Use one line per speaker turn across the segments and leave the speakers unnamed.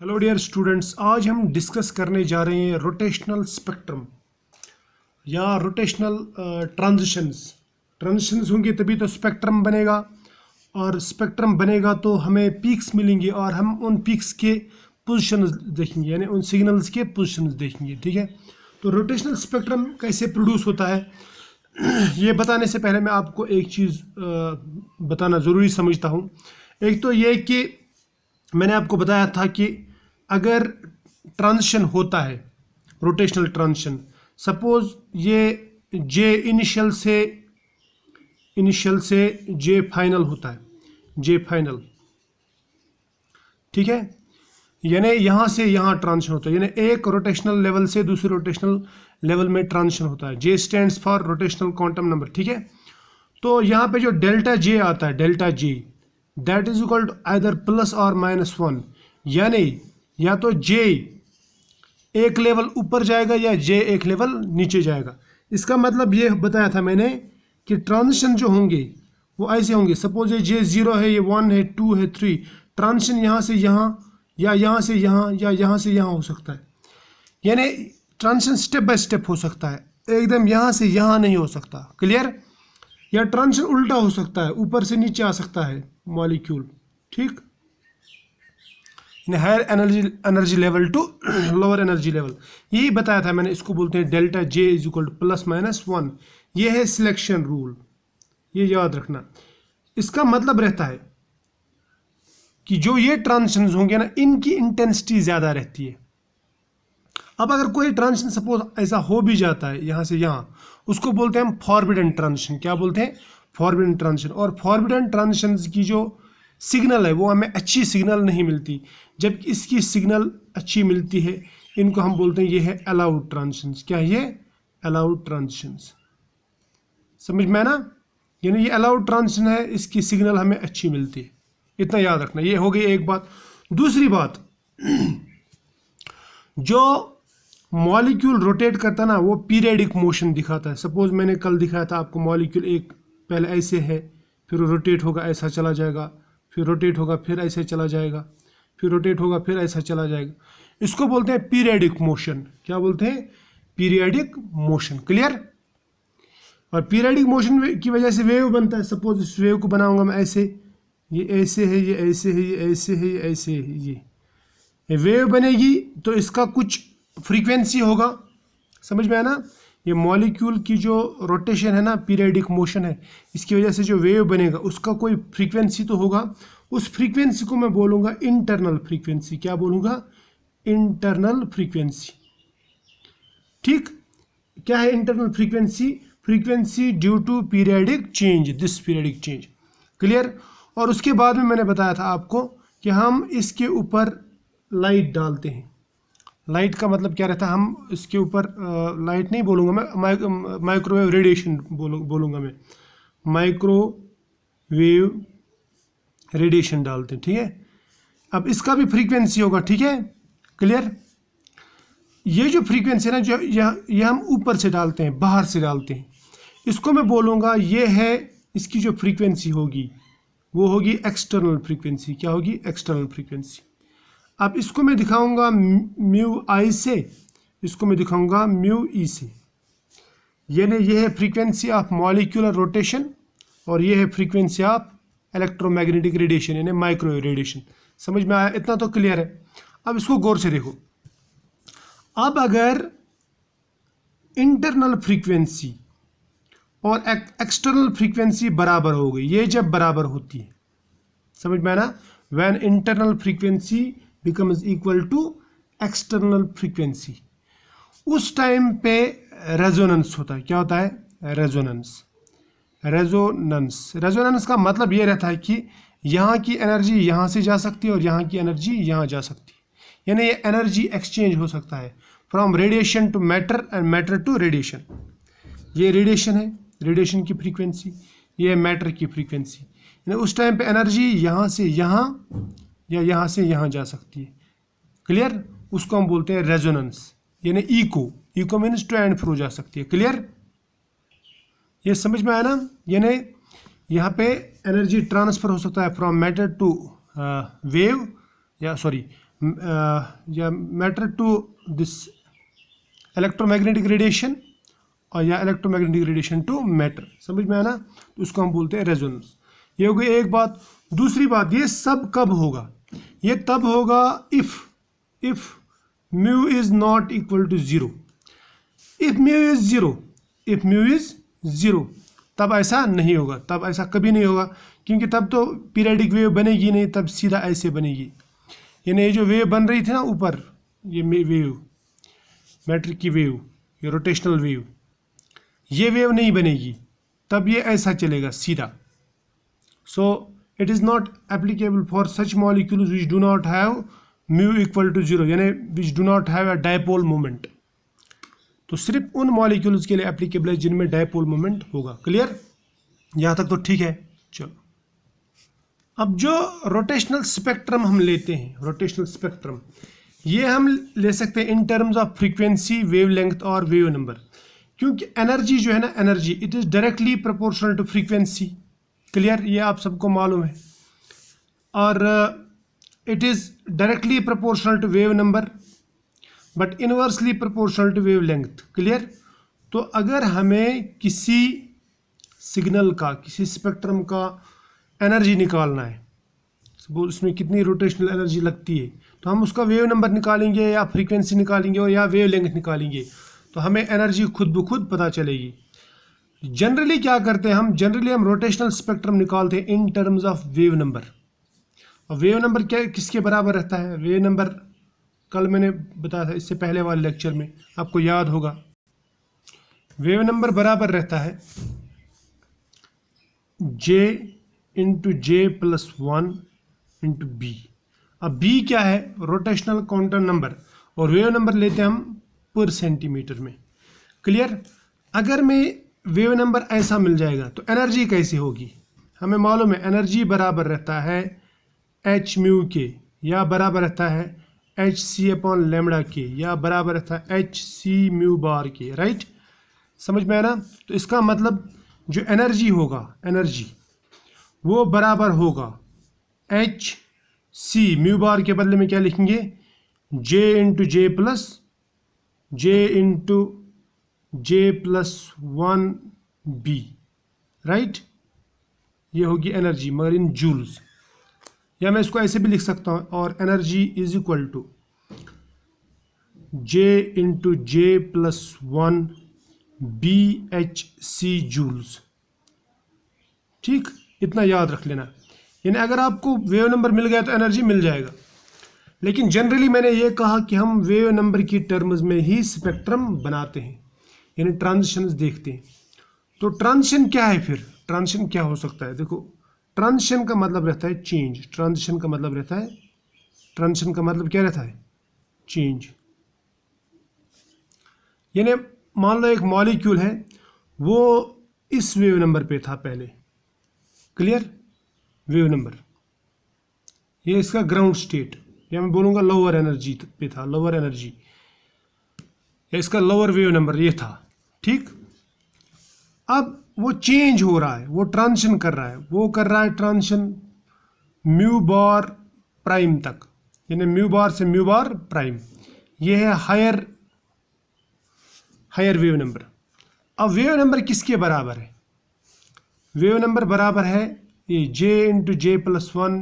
Hello dear students, आज हम discuss करने जा रहे हैं रोटेशनल स्पेक्ट्रम या रोटेशनल ट्रांजिशंस होंगे तभी तो स्पेक्ट्रम बनेगा, और स्पेक्ट्रम बनेगा तो हमें पीक्स मिलेंगे और हम उन पीक्स के पोजीशंस देखेंगे, यानी उन सिग्नल्स के पोजीशंस देखेंगे। ठीक है, तो रोटेशनल स्पेक्ट्रम कैसे प्रोड्यूस होता है ये बताने से पहले मैं आपको एक चीज़ बताना ज़रूरी समझता हूँ। एक तो ये कि मैंने आपको बताया था कि अगर ट्रांजिशन होता है, रोटेशनल ट्रांजिशन, सपोज ये जे इनिशियल से जे फाइनल होता है, जे फाइनल, ठीक है, यानी यहाँ से यहाँ ट्रांजिशन होता है, यानी एक रोटेशनल लेवल से दूसरे रोटेशनल लेवल में ट्रांजिशन होता है। J stands for rotational quantum number. ठीक है, तो यहाँ पे जो डेल्टा जे आता है, delta J, that is equal to either plus और -1, यानी या तो जे एक लेवल ऊपर जाएगा या जे एक लेवल नीचे जाएगा। इसका मतलब ये बताया था मैंने कि ट्रांजिशन जो होंगे वो ऐसे होंगे। सपोज ये जे 0 है, ये 1 है, 2 है, 3, ट्रांजिशन यहाँ से यहाँ या यहाँ से यहाँ या यहाँ से यहाँ हो सकता है, यानी ट्रांजिशन स्टेप बाय स्टेप हो सकता है, एकदम यहाँ से यहाँ नहीं हो सकता। क्लियर? या ट्रांजिशन उल्टा हो सकता है, ऊपर से नीचे आ सकता है मॉलिक्यूल। ठीक, higher energy level to lower energy level, यही बताया था मैंने। इसको बोलते हैं delta J is equal to +-1। ये है सिलेक्शन रूल, ये याद रखना। इसका मतलब रहता है कि जो ये ट्रांजिशंस होंगे ना, इनकी इंटेंसिटी ज़्यादा रहती है। अब अगर कोई ट्रांजिशन सपोज ऐसा हो भी जाता है यहाँ से यहाँ, उसको बोलते हैं हम फॉरबिडन ट्रांजिशन। क्या बोलते हैं? Forbidden transition. और फॉरबिडन ट्रांजिशन की जो सिग्नल है वो हमें अच्छी सिग्नल नहीं मिलती, जबकि इसकी सिग्नल अच्छी मिलती है। इनको हम बोलते हैं ये है अलाउड ट्रांजिशंस। क्या है ये? Allowed transitions. समझ में ना? यानी ये अलाउड ट्रांजिशन है, इसकी सिग्नल हमें अच्छी मिलती है। इतना याद रखना। ये हो गई एक बात। दूसरी बात, जो मॉलिक्यूल रोटेट करता है ना, वो पीरियडिक मोशन दिखाता है। सपोज मैंने कल दिखाया था आपको, मॉलिक्यूल एक पहले ऐसे है, फिर रोटेट होगा, ऐसा चला जाएगा, फिर रोटेट होगा, फिर ऐसे चला जाएगा, फिर रोटेट होगा, फिर ऐसा चला जाएगा। इसको बोलते हैं पीरियडिक मोशन। क्या बोलते हैं? Periodic motion. क्लियर? और पीरियडिक मोशन की वजह से वेव बनता है। सपोज इस वेव को बनाऊंगा मैं ऐसे, ये ऐसे है, ये ऐसे है, ये ऐसे है, ये ऐसे है, ये वेव बनेगी तो इसका कुछ फ्रीक्वेंसी होगा। समझ में आया ना? ये मॉलिक्यूल की जो रोटेशन है ना, पीरियडिक मोशन है, इसकी वजह से जो वेव बनेगा उसका कोई फ्रीक्वेंसी तो होगा। उस फ्रीक्वेंसी को मैं बोलूँगा इंटरनल फ्रीक्वेंसी। क्या बोलूँगा? Internal frequency. ठीक, क्या है internal frequency? Frequency due to periodic change, this periodic change. Clear? और उसके बाद में मैंने बताया था आपको कि हम इसके ऊपर लाइट डालते हैं। लाइट का मतलब क्या रहता है? हम इसके ऊपर लाइट नहीं बोलूँगा मैं, माइक्रोवेव रेडिएशन बोलूँगा मैं। माइक्रोवेव रेडिएशन डालते हैं। ठीक है, अब इसका भी फ्रीक्वेंसी होगा। ठीक है, क्लियर? ये जो फ्रीक्वेंसी है ना, जो ये हम ऊपर से डालते हैं, बाहर से डालते हैं, इसको मैं बोलूँगा ये है, इसकी जो फ्रीक्वेंसी होगी वो होगी एक्सटर्नल फ्रीक्वेंसी। क्या होगी? External frequency. अब इसको मैं दिखाऊंगा म्यू आई से, इसको मैं दिखाऊंगा म्यू ई से। यानी ये है फ्रीक्वेंसी ऑफ मॉलिक्यूलर रोटेशन और ये है फ्रीक्वेंसी ऑफ इलेक्ट्रोमैग्नेटिक रेडिएशन, यानी माइक्रोवेव रेडिएशन। समझ में आया? इतना तो क्लियर है। अब इसको गौर से देखो। अब अगर इंटरनल फ्रीक्वेंसी और एक्सटर्नल फ्रीक्वेंसी बराबर हो गई, ये जब बराबर होती है, समझ में आया ना? When internal frequency becomes equal to external frequency, उस टाइम पे रेजोनेंस होता है। क्या होता है? रेजोनेंस। रेजोनेंस का मतलब ये रहता है कि यहाँ की एनर्जी यहाँ से जा सकती है और यहाँ की एनर्जी यहाँ जा सकती है, यानी ये एनर्जी एक्सचेंज हो सकता है from radiation to matter and matter to radiation. ये रेडिएशन है, रेडिएशन की फ्रीक्वेंसी, ये मैटर की फ्रीक्वेंसी। यानी उस टाइम पे एनर्जी यहाँ से यहाँ या यहाँ से यहाँ जा सकती है। क्लियर? उसको हम बोलते हैं रेजोनेंस, यानी echo means to and fro जा सकती है। क्लियर? ये समझ में आया ना? यानी यहाँ पे एनर्जी ट्रांसफर हो सकता है फ्रॉम मैटर टू वेव, या सॉरी या matter to this electromagnetic radiation और या इलेक्ट्रोमैग्नेटिक रेडिएशन टू मैटर, समझ में आना, तो उसको हम बोलते हैं रेजोनेंस। ये हो गई एक बात। दूसरी बात, ये सब कब होगा? ये तब होगा if mu is not equal to zero. If mu is zero तब ऐसा नहीं होगा, तब ऐसा कभी नहीं होगा, क्योंकि तब तो पीरियडिक वेव बनेगी नहीं, तब सीधा ऐसे बनेगी। यानी ये जो वेव बन रही थी ना ऊपर, ये वेव मैटर की वेव, ये रोटेशनल वेव, ये वेव नहीं बनेगी, तब ये ऐसा चलेगा सीधा। So it is not applicable for such molecules which do not have mu equal to zero, यानी which do not have a dipole moment. तो सिर्फ उन मॉलिक्यूल्स के लिए एप्लीकेबल है जिनमें डायपोल मोमेंट होगा। क्लियर? यहाँ तक तो ठीक है। चलो, अब जो रोटेशनल स्पेक्ट्रम हम लेते हैं, रोटेशनल स्पेक्ट्रम ये हम ले सकते हैं in terms of frequency, wavelength और वेव नंबर, क्योंकि एनर्जी जो है ना, energy it is directly proportional to frequency. Clear? ये आप सबको मालूम है। और it is directly proportional to wave number but inversely proportional to wave length. Clear? तो अगर हमें किसी सिग्नल का, किसी स्पेक्ट्रम का एनर्जी निकालना है, सपोज उसमें कितनी रोटेशनल एनर्जी लगती है, तो हम उसका वेव नंबर निकालेंगे या फ्रीक्वेंसी निकालेंगे और या वेव लेंथ निकालेंगे, तो हमें एनर्जी खुद ब खुद पता चलेगी। जनरली क्या करते हैं हम, जनरली हम रोटेशनल स्पेक्ट्रम निकालते हैं in terms of wave number. और वेव नंबर क्या किसके बराबर रहता है? वेव नंबर कल मैंने बताया था, इससे पहले वाले लेक्चर में, आपको याद होगा। वेव नंबर बराबर रहता है J into J plus 1 into B. अब बी क्या है? रोटेशनल काउंटर नंबर, और वेव नंबर लेते हैं हम पर सेंटीमीटर में। क्लियर? अगर मैं वेव नंबर ऐसा मिल जाएगा तो एनर्जी कैसी होगी? हमें मालूम है एनर्जी बराबर रहता है एच म्यू के, या बराबर रहता है एच सी अपॉन लेमड़ा के, या बराबर रहता है एच सी म्यू बार के। राइट? समझ में आया ना? तो इसका मतलब जो एनर्जी होगा, एनर्जी वो बराबर होगा एच सी म्यू बार के बदले में क्या लिखेंगे? जे into J plus 1 B. Right? ये होगी एनर्जी, मगर इन जूल्स, या मैं इसको ऐसे भी लिख सकता हूँ, और energy is equal to J into J plus 1 B H C joules. ठीक? इतना याद रख लेना। यानी अगर आपको वेव नंबर मिल गया तो एनर्जी मिल जाएगा, लेकिन जनरली मैंने ये कहा कि हम वेव नंबर की टर्म्स में ही स्पेक्ट्रम बनाते हैं, यानी ट्रांजिशंस देखते हैं। तो ट्रांजिशन क्या है फिर? ट्रांजिशन क्या हो सकता है? देखो, ट्रांजिशन का मतलब रहता है चेंज। ट्रांजिशन का मतलब रहता है, ट्रांजिशन का मतलब क्या रहता है? चेंज। यानी मान लो एक मॉलिक्यूल है, वो इस वेव नंबर पे था पहले। क्लियर? वेव नंबर, ये इसका ग्राउंड स्टेट, या मैं बोलूँगा लोअर एनर्जी पे था, लोअर एनर्जी, या इसका लोअर वेव नंबर ये था। ठीक? अब वो चेंज हो रहा है, वो ट्रांजिशन कर रहा है, वो कर रहा है ट्रांजिशन म्यू बार प्राइम तक, यानी म्यू बार से म्यू बार प्राइम। ये है हायर वेव नंबर। अब वेव नंबर किसके बराबर है? वेव नंबर बराबर है ये J into J plus 1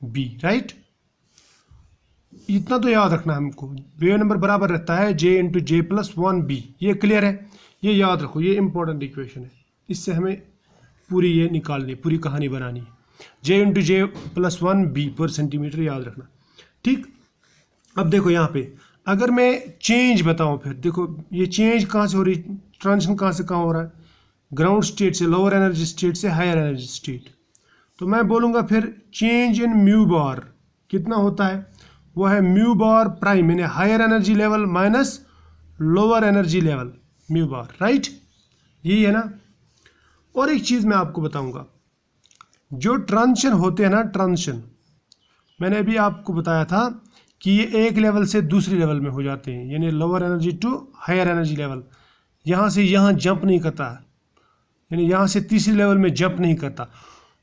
B. Right? इतना तो याद रखना हमको, वेव नंबर बराबर रहता है J into J plus 1 B. ये क्लियर है? ये याद रखो, ये इंपॉर्टेंट इक्वेशन है, इससे हमें पूरी ये निकालनी, पूरी कहानी बनानी है। J into J plus 1 B पर सेंटीमीटर, याद रखना। ठीक? अब देखो यहाँ पे अगर मैं चेंज बताऊँ, फिर देखो ये चेंज कहाँ से हो रही, ट्रांजिशन कहाँ से कहाँ हो रहा है? ग्राउंड स्टेट से, लोअर एनर्जी स्टेट से हायर एनर्जी स्टेट। तो मैं बोलूँगा फिर चेंज इन म्यू बार कितना होता है? वो है म्यू बार प्राइम, यानी higher energy level minus lower energy level mu bar. Right? यही है ना? और एक चीज़ मैं आपको बताऊंगा, जो ट्रांजिशन होते हैं ना, ट्रांजिशन मैंने अभी आपको बताया था कि ये एक लेवल से दूसरी लेवल में हो जाते हैं, यानी lower energy to higher energy level. यहाँ से यहाँ जंप नहीं करता, यानी यहाँ से तीसरी लेवल में जंप नहीं करता।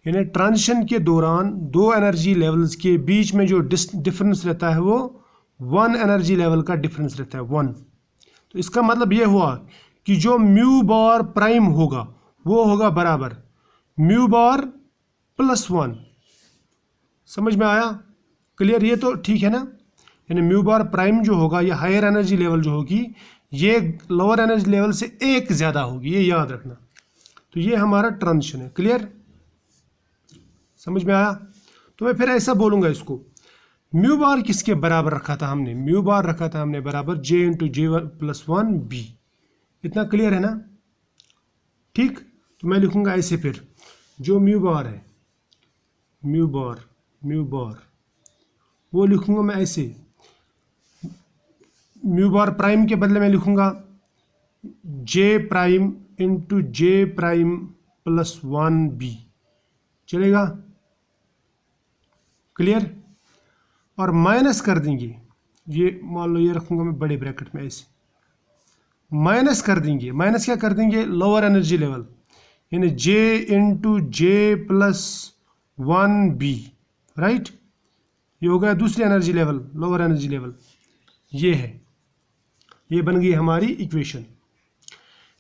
यानी ट्रांजिशन के दौरान दो एनर्जी लेवल्स के बीच में जो डिफरेंस रहता है वो 1 एनर्जी लेवल का डिफरेंस रहता है, 1। तो इसका मतलब ये हुआ कि जो म्यू बार प्राइम होगा वो होगा बराबर म्यू बार प्लस 1। समझ में आया? क्लियर? ये तो ठीक है ना। यानी म्यू बार प्राइम जो होगा ये हायर एनर्जी लेवल जो होगी ये लोअर एनर्जी लेवल से एक ज़्यादा होगी, ये याद रखना। तो ये हमारा ट्रांजिशन है। क्लियर? समझ में आया? तो मैं फिर ऐसा बोलूँगा इसको, म्यू बार किसके बराबर रखा था हमने? म्यू बार रखा था हमने बराबर जे इंटू जे प्लस 1 बी। इतना क्लियर है ना? ठीक। तो मैं लिखूँगा ऐसे, फिर जो म्यू बार है, म्यू बार वो लिखूँगा मैं ऐसे, म्यू बार प्राइम के बदले में लिखूँगा जे प्राइम इंटू जे प्राइम प्लस 1 बी। चलेगा? क्लियर? और माइनस कर देंगे, ये मान लो ये रखूँगा मैं बड़े ब्रैकेट में ऐसे, माइनस कर देंगे। माइनस क्या कर देंगे? लोअर एनर्जी लेवल, यानी जे into J plus 1 B, right. ये हो गया दूसरी energy level, lower energy level. ये है, ये बन गई हमारी इक्वेशन।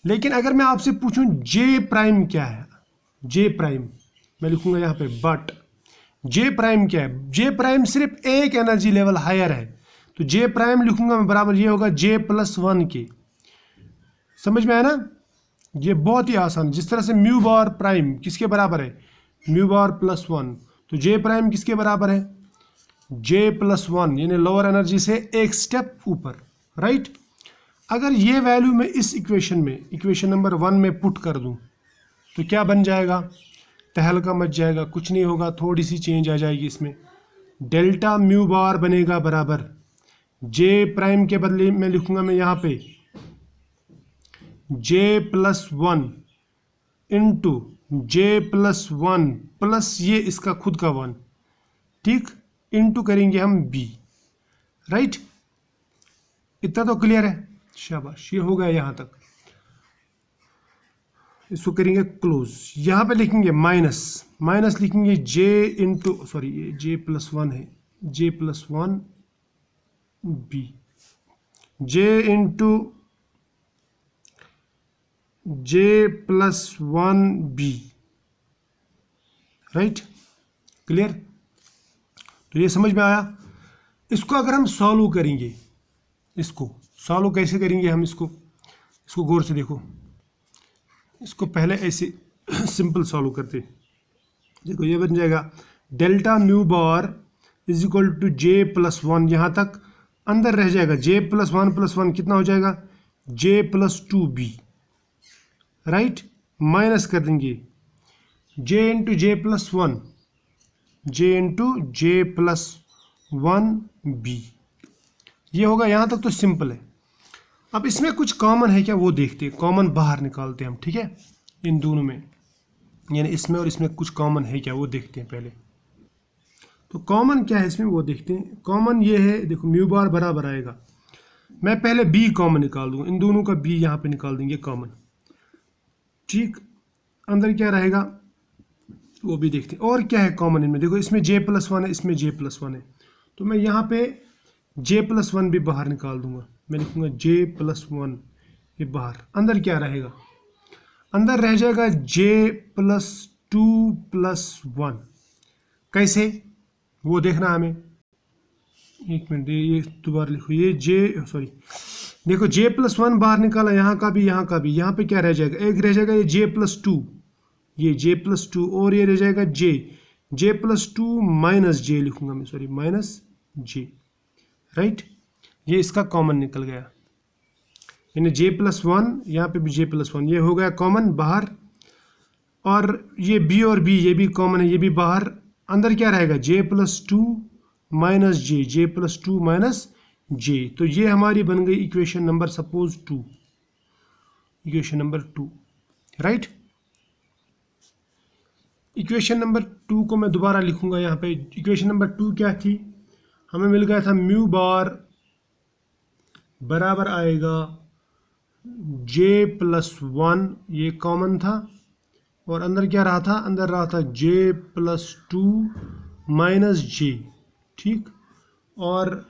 लेकिन अगर मैं आपसे पूछूं जे प्राइम क्या है, जे प्राइम मैं लिखूंगा यहाँ पे, बट जे प्राइम क्या है? जे प्राइम सिर्फ एक एनर्जी लेवल हायर है, तो जे प्राइम लिखूंगा मैं बराबर, ये होगा जे प्लस 1 के। समझ में आया ना? ये बहुत ही आसान। जिस तरह से म्यू बार प्राइम किसके बराबर है? म्यू बार प्लस 1। तो जे प्राइम किसके बराबर है? जे प्लस 1, यानी लोअर एनर्जी से एक स्टेप ऊपर, राइट। अगर ये वैल्यू मैं इस इक्वेशन में, इक्वेशन नंबर 1 में पुट कर दूं तो क्या बन जाएगा? तहलका मच जाएगा, कुछ नहीं होगा, थोड़ी सी चेंज आ जाएगी इसमें। डेल्टा म्यू बार बनेगा बराबर जे प्राइम के बदले में लिखूंगा मैं यहाँ पे जे plus 1 into J plus 1 plus ये इसका खुद का 1, ठीक, इंटू करेंगे हम बी, राइट। इतना तो क्लियर है? शाबाश, ये हो गया यहाँ तक। इसको करेंगे क्लोज। यहाँ पे लिखेंगे माइनस, माइनस लिखेंगे जे इंटू, सॉरी ये जे प्लस 1 है, जे प्लस 1 बी, जे into J plus 1 B, right. Clear? तो ये समझ में आया। इसको अगर हम सॉल्व करेंगे, इसको सॉल्व कैसे करेंगे हम? इसको गौर से देखो। इसको पहले ऐसे सिंपल सॉल्व करते। देखो ये बन जाएगा delta mu bar is equal to J plus 1, यहाँ तक अंदर रह जाएगा जे प्लस 1 कितना हो जाएगा? जे प्लस 2 बी, राइट। माइनस कर देंगे जे इंटू जे प्लस 1, जे इंटू जे प्लस 1 बी। ये होगा, यहाँ तक तो सिंपल है। अब इसमें कुछ कॉमन है क्या वो देखते हैं, कॉमन बाहर निकालते हैं हम, ठीक है। इन दोनों में, यानी इसमें और इसमें कुछ कॉमन है क्या वो देखते हैं पहले। तो कॉमन क्या है इसमें वो देखते हैं। कॉमन ये है, देखो म्यू बार बराबर आएगा, मैं पहले बी कॉमन निकाल दूंगा, इन दोनों का बी यहाँ पे निकाल देंगे कॉमन, ठीक। अंदर क्या रहेगा वो भी देखते हैं। और क्या है कॉमन इनमें? देखो इसमें जे प्लस 1 है, इसमें जे प्लस 1 है, तो मैं यहाँ पे जे प्लस 1 भी बाहर निकाल दूंगा। मैं लिखूंगा जे प्लस 1, ये बाहर। अंदर क्या रहेगा? अंदर रह जाएगा जे प्लस 2 प्लस 1। कैसे वो देखना हमें। एक मिनट, ये दोबारा लिखो, ये जे, सॉरी देखो जे प्लस 1 बाहर निकाला, यहाँ का भी यहाँ का भी। यहाँ पे क्या रह जाएगा? एक रह जाएगा ये जे प्लस 2, ये जे प्लस 2, और ये रह जाएगा जे प्लस 2 माइनस जे लिखूंगा मैं, सॉरी माइनस जे, राइट। ये इसका कॉमन निकल गया, यानी जे प्लस 1, यहाँ पे भी जे प्लस 1, ये हो गया कॉमन बाहर। और ये बी और बी, ये भी कॉमन है, ये भी बाहर। अंदर क्या रहेगा? जे प्लस 2 माइनस जे, जे प्लस 2 माइनस जे। तो ये हमारी बन गई equation number suppose 2, equation number 2, right. Equation number 2 को मैं दोबारा लिखूंगा यहाँ पे। इक्वेशन नंबर 2 क्या थी? हमें मिल गया था म्यू बार बराबर आएगा जे प्लस 1, ये कॉमन था, और अंदर क्या रहा था, अंदर रहा था J+2 माइनस J, ठीक, और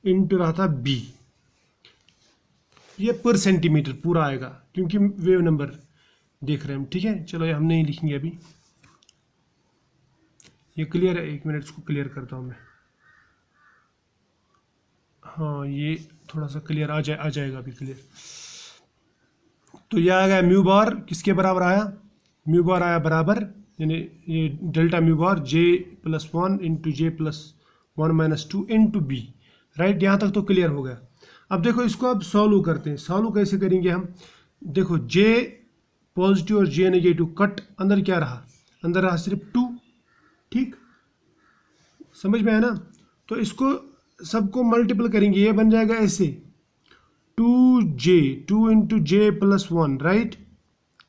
इंटू रहा था B। ये पर सेंटीमीटर पूरा आएगा क्योंकि वेव नंबर देख रहे हैं हम, ठीक है। चलो ये हम नहीं लिखेंगे अभी, ये क्लियर है। एक मिनट इसको क्लियर करता हूँ मैं। हाँ ये थोड़ा सा क्लियर आ जाएगा अभी क्लियर। तो ये आ गया म्यू बार किसके बराबर आया, म्यू बार आया बराबर, यानी ये डेल्टा म्यू बार J+1 into J+1 minus 2 into B, right. यहाँ तक तो क्लियर हो गया। अब देखो इसको अब सॉल्व करते हैं। सॉल्व कैसे करेंगे हम, देखो J पॉजिटिव और J नेगेटिव कट, अंदर क्या रहा, अंदर रहा सिर्फ 2, ठीक, समझ में आया ना। तो इसको सबको मल्टीपल करेंगे, ये बन जाएगा ऐसे 2J, 2 इंटू J+1, राइट,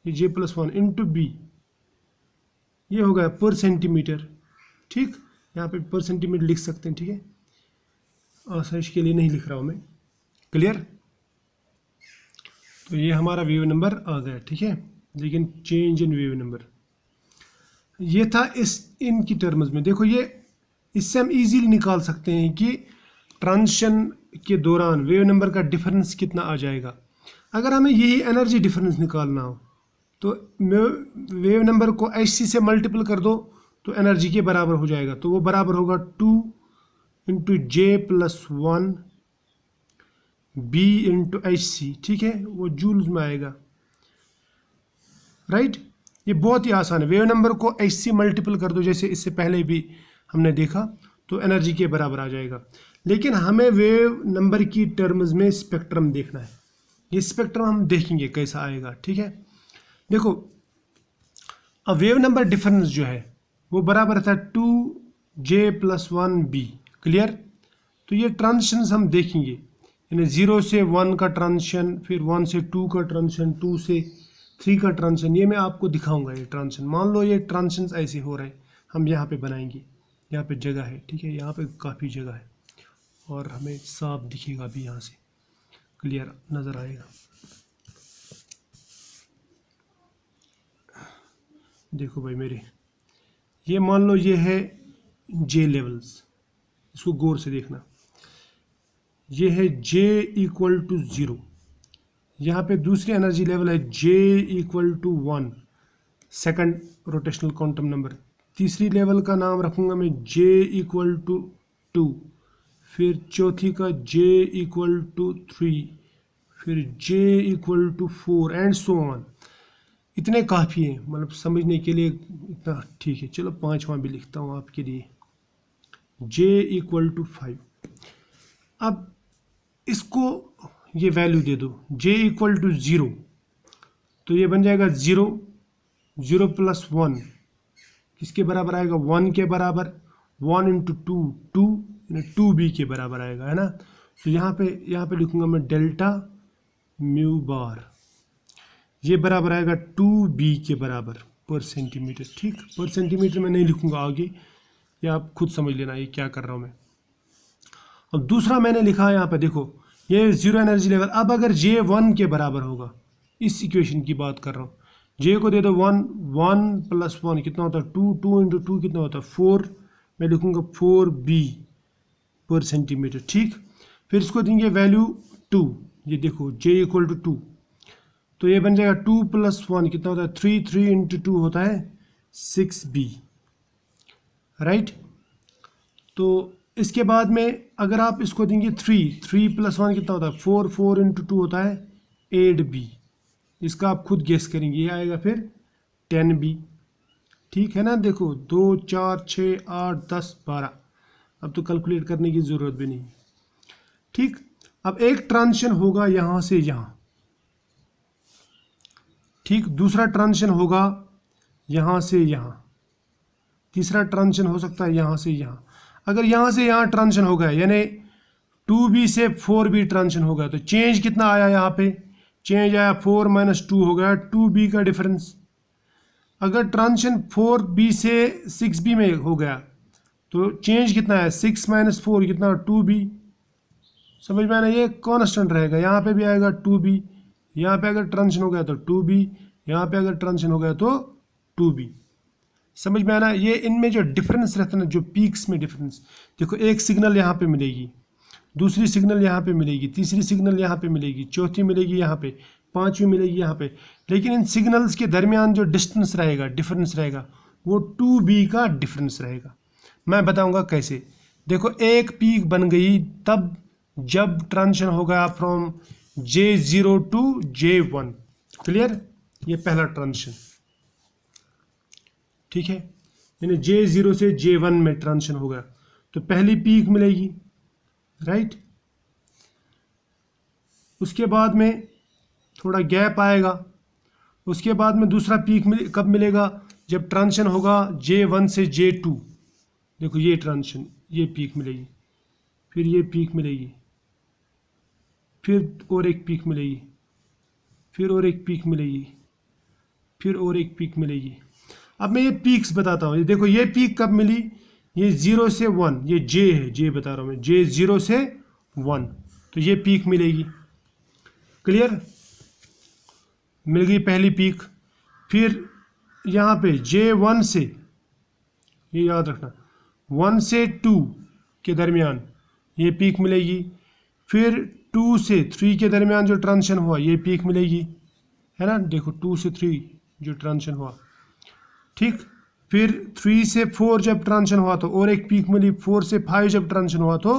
ये J+1 इंटू B, ये हो गया पर सेंटीमीटर, ठीक। यहाँ पे पर सेंटीमीटर लिख सकते हैं, ठीक है, आसाइश के लिए नहीं लिख रहा हूँ मैं, क्लियर। तो ये हमारा वेव नंबर आ गया, ठीक है। लेकिन चेंज इन वेव नंबर ये था इस इनकी टर्म्स में। देखो ये इससे हम इजीली निकाल सकते हैं कि ट्रांजिशन के दौरान वेव नंबर का डिफरेंस कितना आ जाएगा। अगर हमें यही एनर्जी डिफरेंस निकालना हो तो वेव नंबर को HC से मल्टीपल कर दो तो एनर्जी के बराबर हो जाएगा। तो वो बराबर होगा 2 into J+1 B into HC, ठीक है, वो जूल्स में आएगा, राइट। ये बहुत ही आसान है। वेव नंबर को HC मल्टीपल कर दो, जैसे इससे पहले भी हमने देखा, तो एनर्जी के बराबर आ जाएगा। लेकिन हमें वेव नंबर की टर्म्स में स्पेक्ट्रम देखना है। ये स्पेक्ट्रम हम देखेंगे कैसा आएगा, ठीक है। देखो अब वेव नंबर डिफरेंस जो है वो बराबर था 2J+1 B, क्लियर। तो ये ट्रांजिशन हम देखेंगे, यानी 0 से 1 का ट्रांजिशन, फिर 1 से 2 का ट्रांजिशन, 2 से 3 का ट्रांजिशन, ये मैं आपको दिखाऊंगा। ये ट्रांजिशन मान लो ये ट्रांजिशन ऐसे हो रहे हैं, हम यहाँ पे बनाएंगे, यहाँ पे जगह है, ठीक है, यहाँ पे काफ़ी जगह है और हमें साफ दिखेगा भी, यहाँ से क्लियर नज़र आएगा। देखो भाई मेरे, ये मान लो ये है J लेवल्स, इसको गौर से देखना। ये है J=0, यहाँ पे दूसरी एनर्जी लेवल है J=1 second rotational quantum number. तीसरी लेवल का नाम रखूँगा मैं J=2, फिर चौथी का J=3, फिर J=4 एंड सो ऑन। इतने काफ़ी हैं, मतलब समझने के लिए इतना ठीक है। चलो 5वां भी लिखता हूँ आपके लिए, J=5। अब इसको ये वैल्यू दे दो, J=0, तो ये बन जाएगा 0, 0+1 किसके बराबर आएगा, 1 के बराबर, 1 इंटू 2 यानी 2B के बराबर आएगा, है ना। तो यहाँ पे लिखूंगा मैं डेल्टा म्यू बार, ये बराबर आएगा 2B के बराबर पर सेंटीमीटर, ठीक। पर सेंटीमीटर में नहीं लिखूंगा आगे, ये आप खुद समझ लेना ये क्या कर रहा हूँ मैं। अब दूसरा मैंने लिखा है यहाँ पे, देखो ये 0 एनर्जी लेवल। अब अगर J 1 के बराबर होगा, इस इक्वेशन की बात कर रहा हूँ, J को दे दो 1, 1+1 कितना होता है 2, 2 इंटू 2 कितना होता है 4, मैं लिखूंगा 4B पर सेंटीमीटर, ठीक। फिर इसको देंगे वैल्यू 2, ये देखो J=2, तो ये बन जाएगा 2+1 कितना होता है 3, 3 इंटू 2 होता है 6B, राइट। तो इसके बाद में अगर आप इसको देंगे 3+1 कितना होता है 4, 4 इंटू 2 होता है 8B। इसका आप खुद गेस करेंगे, ये आएगा फिर 10B, ठीक है ना। देखो 2, 4, 6, 8, 10, 12, अब तो कैलकुलेट करने की ज़रूरत भी नहीं, ठीक। अब एक ट्रांजिशन होगा यहाँ से यहाँ, ठीक। दूसरा ट्रांजिशन होगा यहाँ से यहाँ, तीसरा ट्रांजिशन हो सकता है यहाँ से यहाँ। अगर यहाँ से यहाँ ट्रांजिशन हो गया, यानी 2B से 4B ट्रांजिशन हो गया, तो चेंज कितना आया यहाँ पे, चेंज आया 4 - 2 हो गया 2B का डिफरेंस। अगर ट्रांजिशन 4B से 6B में हो गया तो चेंज कितना है 6 - 4 कितना 2B। समझ में आना, ये कांस्टेंट रहेगा, यहाँ पे भी आएगा 2B, यहाँ पे अगर ट्रांजिशन हो गया तो 2B, यहाँ पे अगर ट्रांजिशन हो गया तो 2B। समझ में आना, ये इनमें जो डिफरेंस रहता है ना, जो पीक्स में डिफरेंस, देखो एक सिग्नल यहाँ पे मिलेगी, दूसरी सिग्नल यहाँ पे मिलेगी, तीसरी सिग्नल यहाँ पे मिलेगी, चौथी मिलेगी यहाँ पे, पांचवी मिलेगी यहाँ पे, लेकिन इन सिग्नल्स के दरमियान जो डिस्टेंस रहेगा, डिफरेंस रहेगा, वो 2B का डिफरेंस रहेगा। मैं बताऊंगा कैसे। देखो एक पीक बन गई तब जब ट्रांजिशन हो गया from J0 to J1। Clear, ये पहला ट्रांजिशन, ठीक है, यानी J0 से J1 में ट्रांजिशन हो गया, तो पहली पीक मिलेगी, राइट। उसके बाद में थोड़ा गैप आएगा, उसके बाद में दूसरा पीक कब मिलेगा, जब ट्रांजिशन होगा J1 से J2। देखो ये ट्रांजिशन, ये पीक मिलेगी, फिर ये पीक मिलेगी, फिर और एक पीक मिलेगी, फिर और एक पीक मिलेगी, फिर और एक पीक मिलेगी। अब मैं ये पीक्स बताता हूँ। ये देखो ये पीक कब मिली, ये 0 से 1, ये J है, J बता रहा हूँ मैं, J0 से 1, तो ये पीक मिलेगी। क्लियर, मिल गई पहली पीक। फिर यहाँ पे J1 से, ये याद रखना, 1 से 2 के दरमियान ये पीक मिलेगी। फिर 2 से 3 के दरमियान जो ट्रांजिशन हुआ, ये पीक मिलेगी, है ना। देखो 2 से 3 जो ट्रांजिशन हुआ, ठीक। फिर 3 से 4 जब ट्रांजिशन हुआ तो और एक पीक मिली, 4 से 5 जब ट्रांजिशन हुआ तो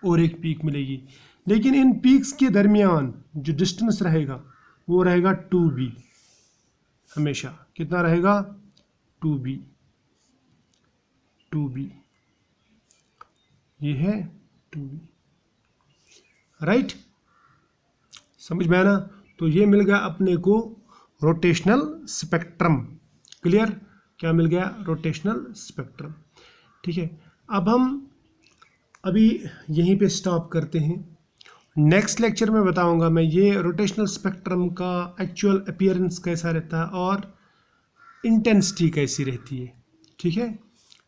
और एक पीक मिलेगी। लेकिन इन पीक्स के दरमियान जो डिस्टेंस रहेगा वो रहेगा 2B, हमेशा कितना रहेगा, 2B, 2B, ये है 2B, राइट। समझ में आना, तो ये मिल गया अपने को रोटेशनल स्पेक्ट्रम। क्लियर, क्या मिल गया, रोटेशनल स्पेक्ट्रम, ठीक है। अब हम अभी यहीं पे स्टॉप करते हैं। नेक्स्ट लेक्चर में बताऊंगा मैं ये रोटेशनल स्पेक्ट्रम का एक्चुअल अपीयरेंस कैसा रहता है और इंटेंसिटी कैसी रहती है, ठीक है।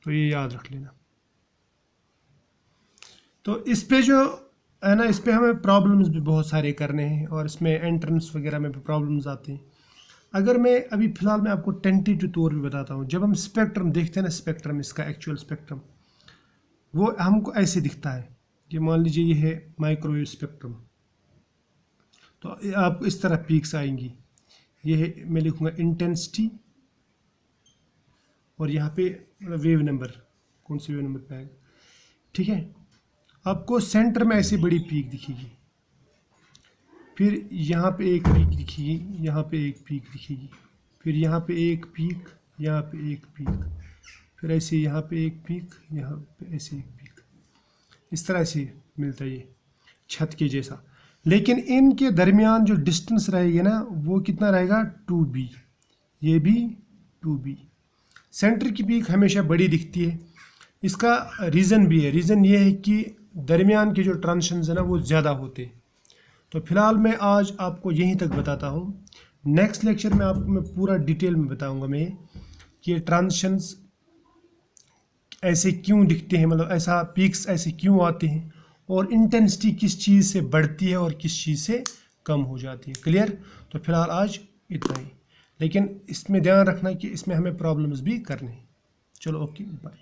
तो ये याद रख लेना। तो इस पे जो है ना, इस पे हमें प्रॉब्लम्स भी बहुत सारे करने हैं और इसमें एंट्रेंस वगैरह में भी प्रॉब्लम्स आते हैं। अगर मैं अभी फ़िलहाल मैं आपको टेंटेटिव तौर भी बताता हूँ। जब हम स्पेक्ट्रम देखते हैं ना, स्पेक्ट्रम, इसका एक्चुअल स्पेक्ट्रम वो हमको ऐसे दिखता है। ये मान लीजिए ये है माइक्रोवेव स्पेक्ट्रम, तो आपको इस तरह पीक्स आएंगी। ये है, मैं लिखूँगा इंटेंसिटी, और यहाँ पे वेव नंबर, कौन सी वेव नंबर पे आएगा, ठीक है। आपको सेंटर में ऐसी बड़ी पीक दिखेगी, फिर यहाँ पे एक पीक दिखेगी, यहाँ पे एक पीक दिखेगी, फिर यहाँ पे एक पीक, यहाँ पे एक पीक, फिर ऐसे यहाँ पे एक पीक, यहाँ पे ऐसे एक पीक, इस तरह से मिलता है ये छत के जैसा। लेकिन इनके दरमियान जो डिस्टेंस रहेगी ना, वो कितना रहेगा, 2B, ये भी 2B। सेंटर की पीक हमेशा बड़ी दिखती है। इसका रीज़न भी है, रीज़न ये है कि दरमियान के जो ट्रांजिशंस है ना वो ज़्यादा होते हैं। तो फिलहाल मैं आज आपको यहीं तक बताता हूँ। नेक्स्ट लेक्चर में आपको मैं पूरा डिटेल में बताऊँगा मैं कि ये ट्रांजिशंस ऐसे क्यों दिखते हैं, मतलब ऐसा पीक्स ऐसे क्यों आते हैं, और इंटेंसिटी किस चीज़ से बढ़ती है और किस चीज़ से कम हो जाती है। क्लियर, तो फिलहाल आज इतना ही, लेकिन इसमें ध्यान रखना कि इसमें हमें प्रॉब्लम्स भी करने हैं। चलो ओके, बाय।